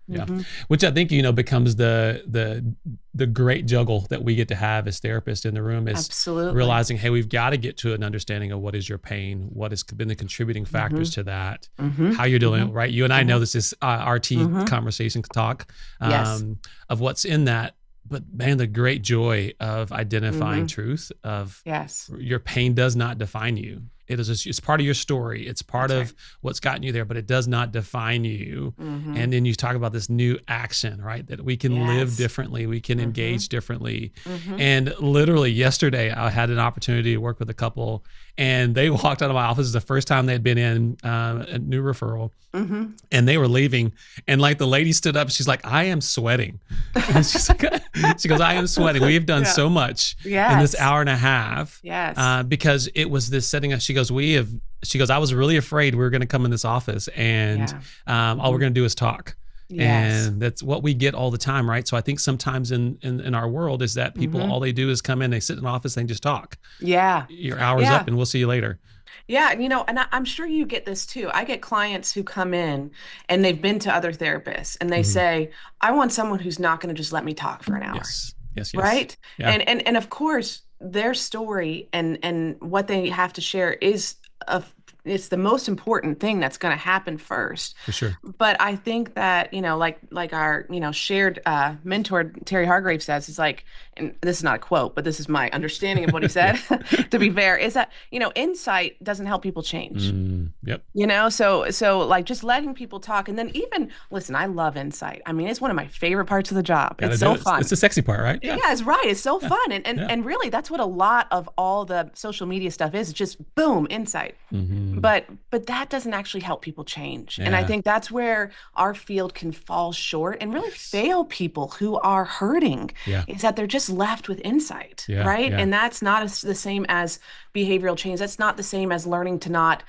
Yeah. Mm-hmm. Which I think, becomes the great juggle that we get to have as therapists in the room is Absolutely. realizing, hey, we've got to get to an understanding of what is your pain, what has been the contributing Mm-hmm. factors to that, Mm-hmm. how you're Mm-hmm. doing it, right? You and I Mm-hmm. know this is RT Mm-hmm. conversation talk Yes. of what's in that. But man, the great joy of identifying Mm-hmm. truth of Yes. your pain does not define you. It's part of your story. It's part That's right. of what's gotten you there, but it does not define you. Mm-hmm. And then you talk about this new action, right? That we can live Yes. differently, we can Mm-hmm. engage differently. Mm-hmm. And literally yesterday, I had an opportunity to work with a couple, and they walked out of my office the first time they'd been in a new referral, Mm-hmm. and they were leaving. And like the lady stood up, she's like, I am sweating. And she goes, I am sweating. We've done Yeah. so much in this Yes. hour and a half Yes. because it was this setting up. She goes, I was really afraid we were going to come in this office and Yeah. all we're going to do is talk. Yes. And that's what we get all the time, right? So I think sometimes in our world is that people, Mm-hmm. all they do is come in, they sit in an office, they just talk. Yeah. Your hour's Yeah. up and we'll see you later. Yeah, and I'm sure you get this too. I get clients who come in and they've been to other therapists and they Mhm. say, I want someone who's not going to just let me talk for an hour. Yes. Yes. Yes. Right? Yeah. And of course, their story and what they have to share is it's the most important thing that's going to happen first. For sure. But I think that, like our, shared mentor, Terry Hargrave says, is like, and this is not a quote, but this is my understanding of what he said, to be fair, is that, insight doesn't help people change. Yep. So like just letting people talk. And then even, listen, I love insight. I mean, it's one of my favorite parts of the job. Gotta It's do so it. fun. It's the sexy part, right? Yeah, it's right. It's so fun. And Yeah. and really that's what a lot of all the social media stuff is. It's just boom, insight. Mhm. But that doesn't actually help people change. And I Yeah. think that's where our field can fall short and really fail people who are hurting, Yeah. is that they're just left with insight, Yeah, right? yeah. And that's not the same as behavioral change. That's not the same as learning to not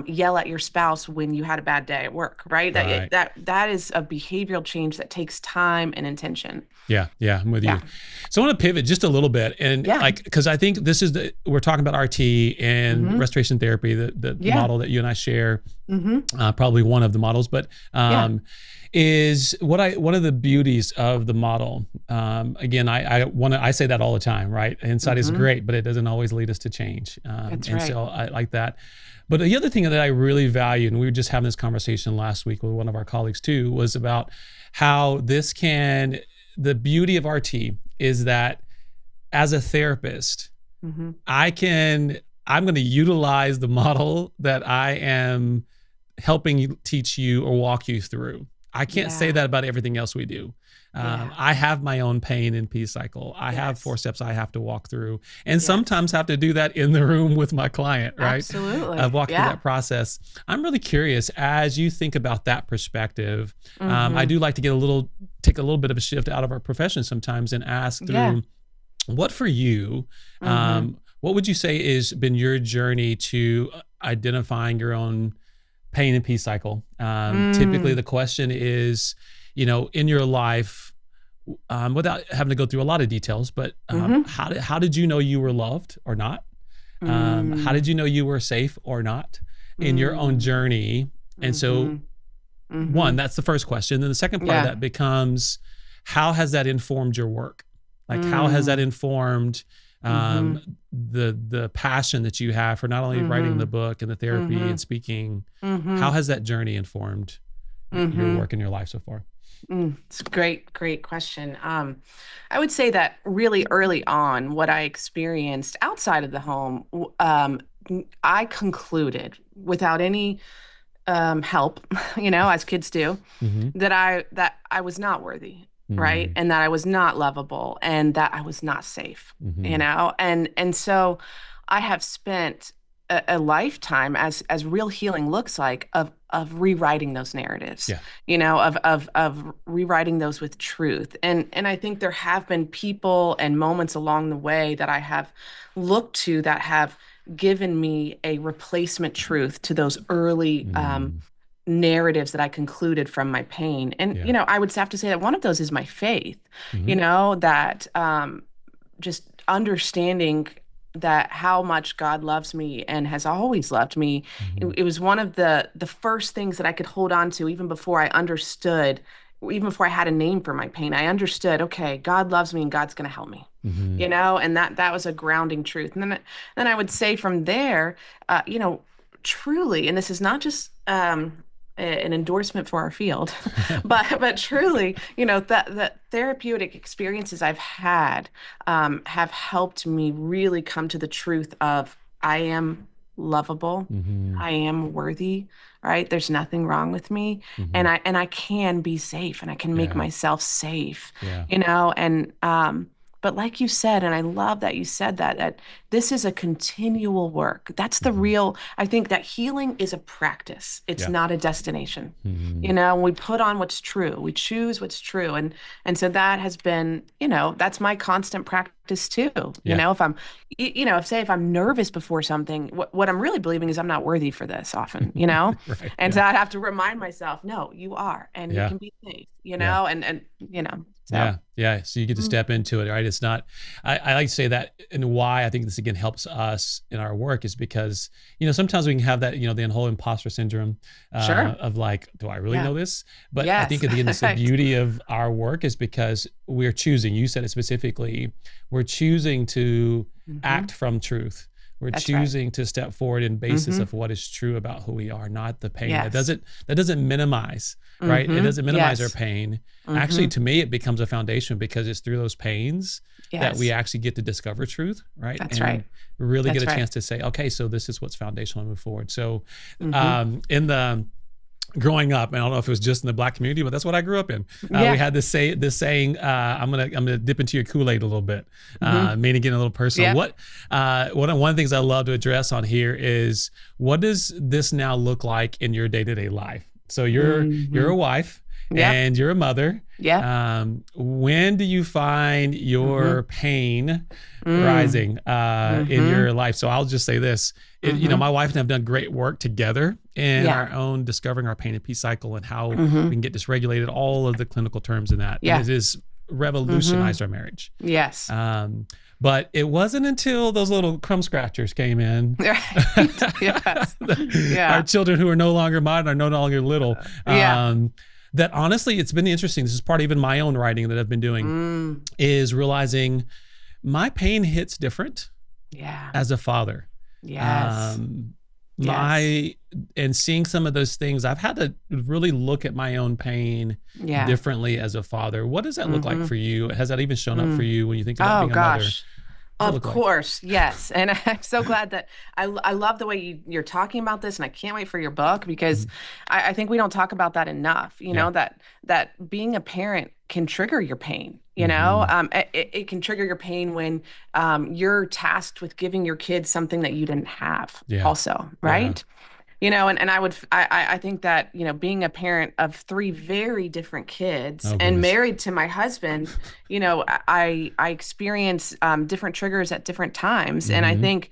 yell at your spouse when you had a bad day at work, right? Right. That is a behavioral change that takes time and intention. Yeah, yeah, I'm with Yeah. you. So I want to pivot just a little bit, and Yeah. because I think this is we're talking about RT and Mhm. restoration therapy, the Yeah. model that you and I share, Mm-hmm. probably one of the models, but Yeah. is one of the beauties of the model. Again, I say that all the time, right? Insight is Mhm. great, but it doesn't always lead us to change. That's and right. so I like that. But the other thing that I really value, and we were just having this conversation last week with one of our colleagues too, was about how the beauty of RT is that as a therapist, Mm-hmm. I'm going to utilize the model that I am helping you teach you or walk you through. I can't say Yeah. that about everything else we do. Yeah. I have my own pain and peace cycle. I have Yes. 4 steps I have to walk through, and Yes. sometimes have to do that in the room with my client, right? Absolutely. Of walking through Yeah. that process. I'm really curious as you think about that perspective. I Mhm. do like to take a little bit of a shift out of our profession sometimes and ask through Yeah. what for you, Mhm. what would you say has been your journey to identifying your own pain and peace cycle? Typically, Mm. the question is, in your life, without having to go through a lot of details, but Mhm. how did you know you were loved or not? How did Mm. you know you were safe or not in your own Mm. journey? And so, Mhm. Mhm. one, that's the first question. Then the second part of Yeah. that becomes, how has that informed your work? Like, how has that Mm. informed Mhm. the passion that you have for not only writing the Mhm. book and the therapy Mhm. and speaking? How Mhm. has that journey informed your Mhm. work and your life so far? It's a great question. I would say that really early on, what I experienced outside of the home, I concluded without any help, as kids do, Mm-hmm. that I was not worthy, right? And that I was not lovable and that I was not safe, Mm-hmm. and so I have spent a lifetime, as real healing looks like, of rewriting those narratives, Yeah. of rewriting those with truth. And I think there have been people and moments along the way that I have looked to that have given me a replacement truth to those early Mm. narratives that I concluded from my pain. And, Yeah. I would have to say that one of those is my faith, Mm-hmm. that just understanding that how much God loves me and has always loved me. Mm-hmm. It was one of the first things that I could hold on to even before I understood even before I had a name for my pain, I understood, okay, God loves me and God's going to help me, Mm-hmm. and that was a grounding truth. And then I would say from there, truly, and this is not just an endorsement for our field, but truly, the therapeutic experiences I've had have helped me really come to the truth of I am lovable. Mm-hmm. I am worthy, right? There's nothing wrong with me, Mm-hmm. and I can be safe, and I can make Yeah. myself safe, Yeah. and but like you said, and I love that you said that this is a continual work. That's the Mm-hmm. real, I think that healing is a practice. It's Yeah. not a destination. Mm-hmm. We put on what's true. We choose what's true. And so that has been, that's my constant practice too. Yeah. If I'm, if I'm nervous before something, what I'm really believing is I'm not worthy for this often. Right. And Yeah. so I have to remind myself, no, you are, and you Yeah. can be safe, Yeah. so. Yeah. Yeah. So you get to step into it, right? It's not, I like to say that, and why I think this again helps us in our work is because, sometimes we can have that, the whole imposter syndrome Sure. of like, do I really Yeah. know this? But I Yes. think again, it's the Right. beauty of our work is because we're choosing, you said it specifically, we're choosing to act from truth. We're That's right. choosing to step forward in basis Mhm. of what is true about who we are, not the pain. Yes. That doesn't minimize, right? It doesn't minimize our Yes. pain. Actually, to me, it becomes a foundation because it's through those pains that we Yes. actually get to discover truth, right? That's And right. really get That's a right. chance to say, okay, so this is what's foundational and move forward. So, Mhm. in the growing up, and I don't know if it was just in the Black community, but that's what I grew up in. Yeah. We had this saying, I'm gonna dip into your Kool-Aid a little bit, Mhm. meaning getting a little personal. Yep. One of the things I love to address on here is what does this now look like in your day-to-day life? So you're a Mhm. wife Yep. and you're a mother. Yep. When do you find your pain rising in your life? So I'll just say this, my wife and I have done great work together in Yeah. our own discovering our pain and peace cycle and how we Mhm. can get dysregulated, all of the clinical terms in that. Yeah. And it has revolutionized our marriage. Yes. But it wasn't until those little crumb scratchers came in. Right. Yes. Yeah. Our children who are no longer mine are no longer little. Yeah. That honestly, it's been interesting. This is part of even my own writing that I've been doing is realizing my pain hits different Yeah. as a father. Yes. And seeing some of those things, I've had to really look at my own pain Yeah. differently as a father. What does that look like for you? Has that even shown up for you when you think about Oh being a mother? gosh. What's it Of look like? course, yes. And I'm so glad that I love the way you're talking about this, and I can't wait for your book because I think we don't talk about that enough. Yeah. That being a parent can trigger your pain. It can trigger your pain when you're tasked with giving your kids something that you didn't have. Yeah. Also, right? I think that, being a parent of three very different kids Oh, and goodness. married to my husband, I experience different triggers at different times. And I think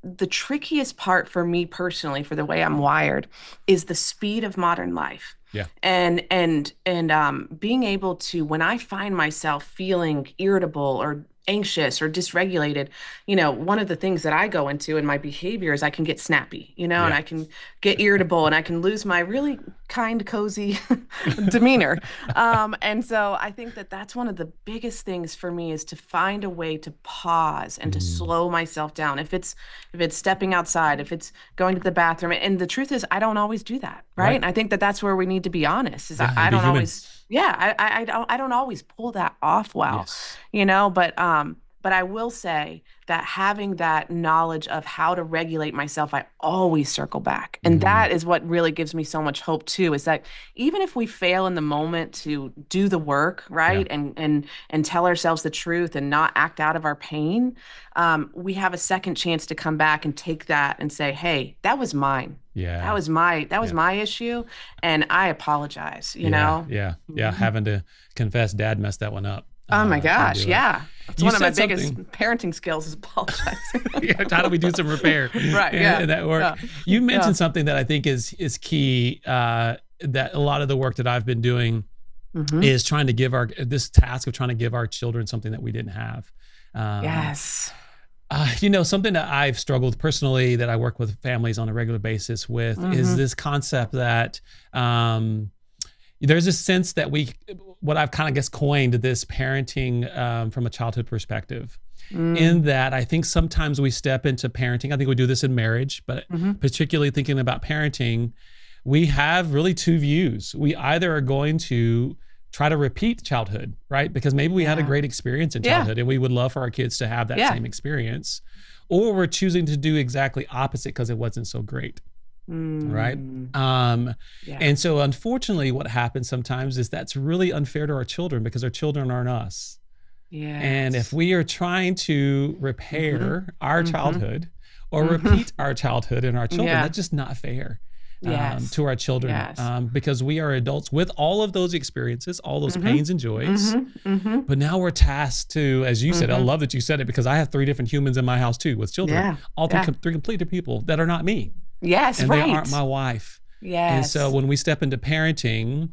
the trickiest part for me personally, for the way I'm wired, is the speed of modern life. Yeah. And being able to, when I find myself feeling irritable or anxious or dysregulated, one of the things that I go into in my behavior is I can get snappy, and I can get irritable and I can lose my really kind, cozy demeanor. And so I think that that's one of the biggest things for me is to find a way to pause and to slow myself down. If it's stepping outside, if it's going to the bathroom, and the truth is I don't always do that. Right. And I think that that's where we need to be honest is I don't always. Yeah, I don't always pull that off well, but I will say that having that knowledge of how to regulate myself, I always circle back. And that is what really gives me so much hope too, is that even if we fail in the moment to do the work, right, and tell ourselves the truth and not act out of our pain, we have a second chance to come back and take that and say, hey, that was mine. Yeah. That was my issue, and I apologize, Yeah. Having to confess dad messed that one up. Oh my gosh, yeah. It's one of my said biggest parenting skills is apologizing. Yeah, how do we do some repair? Right, yeah. And that work. Yeah. You mentioned something that I think is key, that a lot of the work that I've been doing is trying to give this task of trying to give our children something that we didn't have. Yes. Something that I've struggled personally, that I work with families on a regular basis with, is this concept that there's a sense that what I've kind of guess coined this parenting from a childhood perspective. In that I think sometimes we step into parenting. I think we do this in marriage, but particularly thinking about parenting, we have really two views. We either are going to try to repeat childhood, right? Because maybe we had a great experience in childhood and we would love for our kids to have that same experience, or we're choosing to do exactly opposite because it wasn't so great. Right. And so unfortunately what happens sometimes is that's really unfair to our children because our children aren't us. And if we are trying to repair our childhood or repeat our childhood in our children, that's just not fair to our children, because we are adults with all of those experiences, all those pains and joys. But now we're tasked to, as you said, I love that you said it, because I have 3 different humans in my house too with children, all three complete people that are not me. Yes, and right. they aren't my wife. Yes. And so when we step into parenting,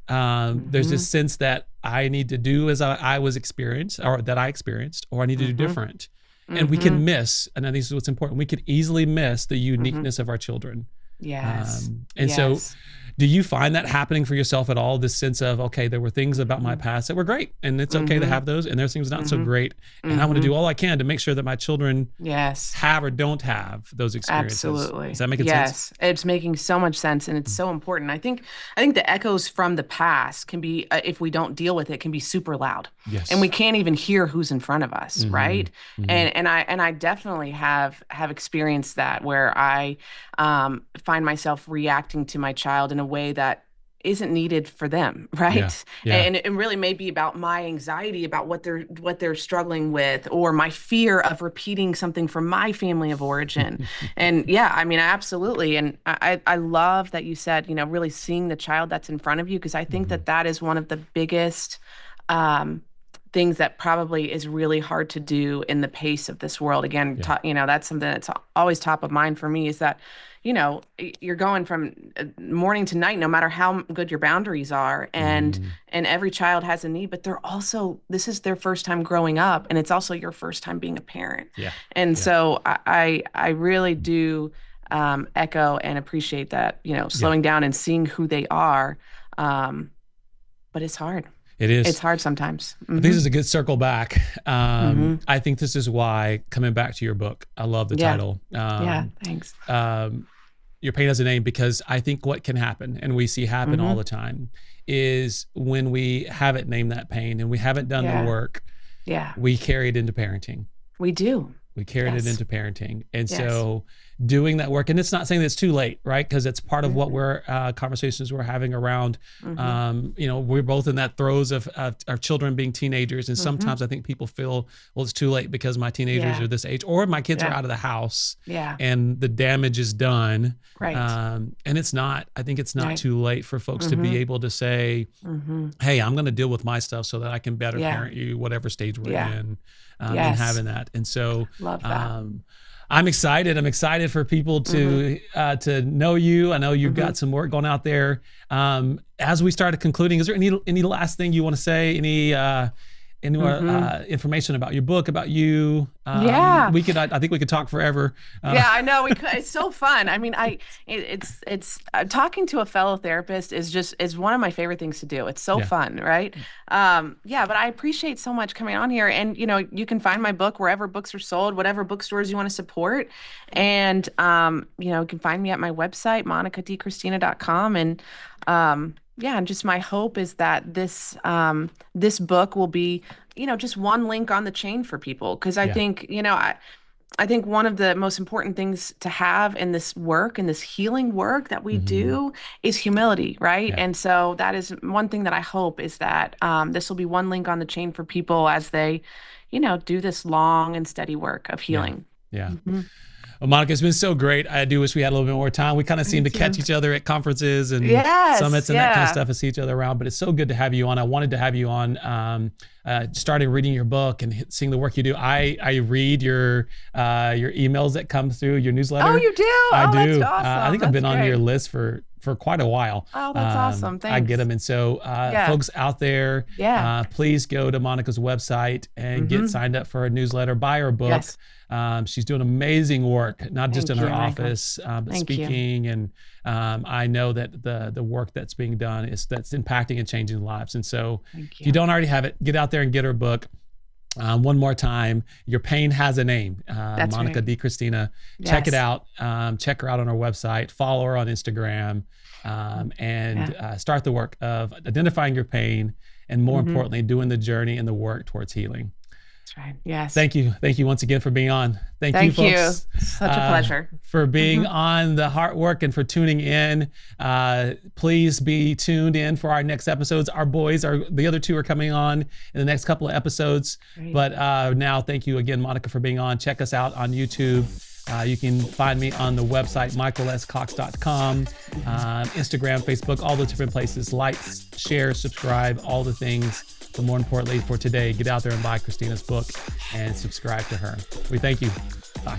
there's this sense that I need to do as I was experienced, or that I experienced, or I need to do different. And we can miss, and I think this is what's important, we could easily miss the uniqueness of our children. Yes. So do you find that happening for yourself at all? This sense of, okay, there were things about my past that were great, and it's okay to have those, and there's things not so great. And I want to do all I can to make sure that my children have or don't have those experiences. Absolutely. Is that making Yes, sense? it's making so much sense, and it's so important. I think the echoes from the past can be, if we don't deal with it, can be super loud. Yes. And we can't even hear who's in front of us, right? And I definitely have experienced that, where I find myself reacting to my child in a way that isn't needed for them, right? And it really may be about my anxiety about what they're struggling with, or my fear of repeating something from my family of origin. And I mean, absolutely. And I love that you said, really seeing the child that's in front of you, because I think that is one of the biggest things that probably is really hard to do in the pace of this world. Again, that's something that's always top of mind for me, is that, you're going from morning to night, no matter how good your boundaries are. And every child has a need, but this is their first time growing up. And it's also your first time being a parent. And so I really do echo and appreciate that, slowing down and seeing who they are. But it's hard. It is. It's hard sometimes. I think this is a good circle back. I think this is why, coming back to your book, I love the title. Thanks. Your Pain Has a Name, because I think what can happen, and we see happen all the time, is when we haven't named that pain and we haven't done the work, we carry it into parenting. We do. We carried it into parenting. And so doing that work, and it's not saying that it's too late, right? Because it's part of what we're, conversations we're having around, we're both in that throes of our children being teenagers. And sometimes I think people feel, well, it's too late because my teenagers are this age, or my kids are out of the house and the damage is done. Right. And it's not, I think it's not too late for folks to be able to say, hey, I'm going to deal with my stuff so that I can better parent you, whatever stage we're in. And having that. And so love that. I'm excited. I'm excited for people to know you. I know you've got some work going out there. As we start concluding, is there any last thing you want to say? Any more information about your book, about you? We could. I think we could talk forever. I know we could. It's so fun. I mean, it's talking to a fellow therapist is one of my favorite things to do. It's so fun, right? But I appreciate so much coming on here. And you can find my book wherever books are sold, whatever bookstores you want to support. And you can find me at my website, monicadicristina.com. And and just my hope is that this book will be, just one link on the chain for people. Because I think, I think one of the most important things to have in this work, in this healing work that we do, is humility, right? And so that is one thing that I hope, is that this will be one link on the chain for people as they, do this long and steady work of healing. Well, Monica, it's been so great. I do wish we had a little bit more time. We kind of seem to catch each other at conferences and summits and that kind of stuff, and see each other around. But it's so good to have you on. I wanted to have you on. Starting reading your book and seeing the work you do. I read your emails that come through, your newsletter. Oh, you do? I do. That's awesome. I think I've been on your list for for quite a while. Oh, that's awesome. I get Thanks. them. And so Yeah. folks out there, Yeah. please go to Monica's website and get signed up for her newsletter, buy her book. Yes. She's doing amazing work, not just in Thank her you, Michael. office, but Thank you. speaking. And I know that the work that's being done that's impacting and changing lives. And so Thank if you don't already have it, get out there and get her book. One more time, Your Pain Has a Name. That's Monica right. DiCristina. Check it Yes. out. Check her out on our website. Follow her on Instagram, and start the work of identifying your pain, and more importantly, doing the journey and the work towards healing. That's right. Yes. Thank you once again for being on. Thank you, Thank folks. you. Such a pleasure. For being on the Heart Work and for tuning in. Please be tuned in for our next episodes. The other two are coming on in the next couple of episodes. Great. But now, thank you again, Monica, for being on. Check us out on YouTube. You can find me on the website, michaelscox.com, Instagram, Facebook, all those different places. Like, share, subscribe, all the things. But more importantly for today, get out there and buy Christina's book and subscribe to her. We thank you. Bye.